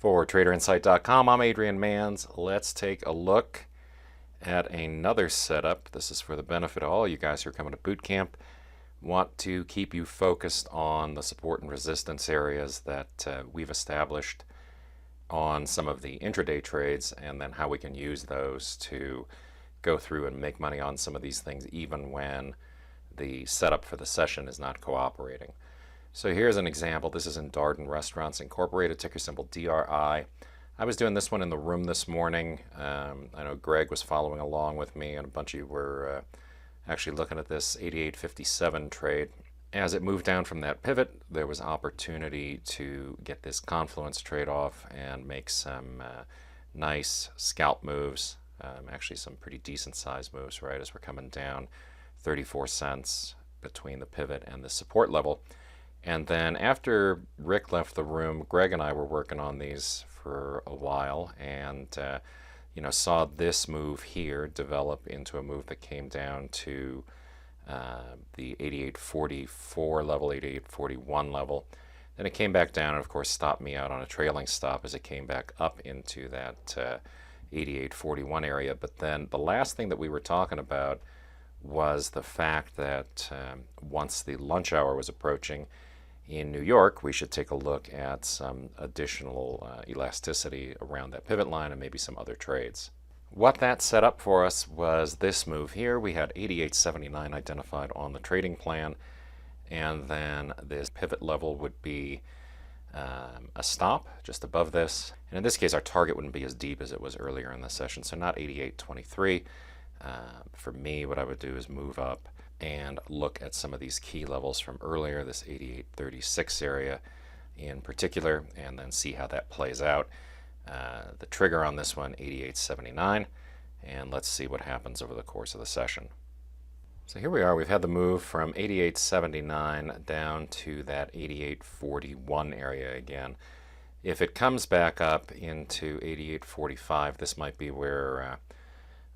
For TraderInsight.com, I'm Adrian Manns. Let's take a look at another setup. This is for the benefit of all you guys who are coming to boot camp. Want to keep you focused on the support and resistance areas that we've established on some of the intraday trades, and then how we can use those to go through and make money on some of these things even when the setup for the session is not cooperating. So here's an example. This is in Darden Restaurants Incorporated, ticker symbol DRI. I was doing this one in the room this morning. I know Greg was following along with me, and a bunch of you were actually looking at this 88.57 trade. As it moved down from that pivot, there was opportunity to get this confluence trade off and make some nice scalp moves, actually some pretty decent size moves, right, as we're coming down 34 cents between the pivot and the support level. And then after Rick left the room, Greg and I were working on these for a while, and saw this move here develop into a move that came down to the 88.44 level, 88.41 level. Then it came back down and of course stopped me out on a trailing stop as it came back up into that 88.41 area. But then the last thing that we were talking about was the fact that once the lunch hour was approaching in New York, we should take a look at some additional elasticity around that pivot line and maybe some other trades. What that set up for us was this move here. We had 88.79 identified on the trading plan, and then this pivot level would be a stop just above this. And in this case, our target wouldn't be as deep as it was earlier in the session, so not 88.23. For me, what I would do is move up and look at some of these key levels from earlier, this 88.36 area in particular, and then see how that plays out. The trigger on this one, 88.79, and let's see what happens over the course of the session. So here we are. We've had the move from 88.79 down to that 88.41 area again. If it comes back up into 88.45, this might be where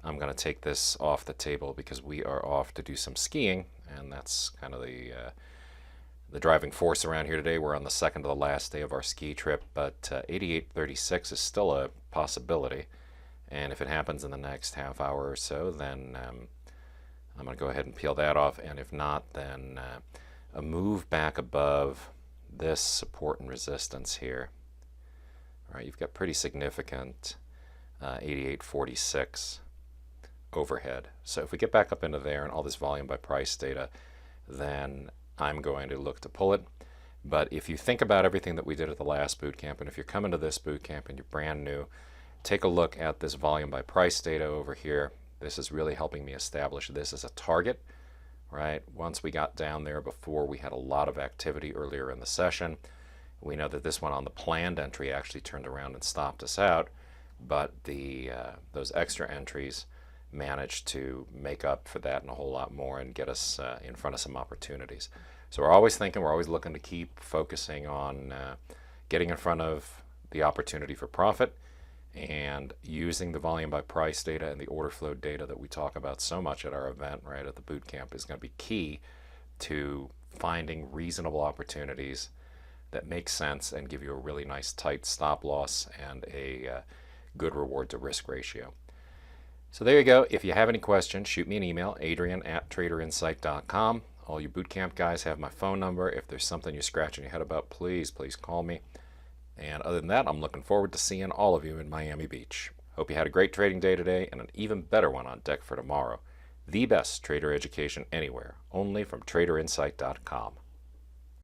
I'm going to take this off the table, because we are off to do some skiing, and that's kind of the driving force around here today. We're on the second to the last day of our ski trip, but 88.36 is still a possibility, and if it happens in the next half hour or so, then I'm going to go ahead and peel that off, and if not, then a move back above this support and resistance here. All right, you've got pretty significant 88.46 overhead. So if we get back up into there and all this volume by price data, then I'm going to look to pull it. But if you think about everything that we did at the last boot camp, and if you're coming to this boot camp and you're brand new, take a look at this volume by price data over here. This is really helping me establish this as a target, right? Once we got down there before, we had a lot of activity earlier in the session. We know that this one on the planned entry actually turned around and stopped us out, but those extra entries managed to make up for that and a whole lot more and get us in front of some opportunities. So we're always thinking, we're always looking to keep focusing on getting in front of the opportunity for profit, and using the volume by price data and the order flow data that we talk about so much at our event, right, at the boot camp, is going to be key to finding reasonable opportunities that make sense and give you a really nice tight stop loss and a good reward to risk ratio. So there you go. If you have any questions, shoot me an email, adrian@traderinsight.com. All you bootcamp guys have my phone number. If there's something you're scratching your head about, please call me. And other than that, I'm looking forward to seeing all of you in Miami Beach. Hope you had a great trading day today, and an even better one on deck for tomorrow. The best trader education anywhere, only from TraderInsight.com.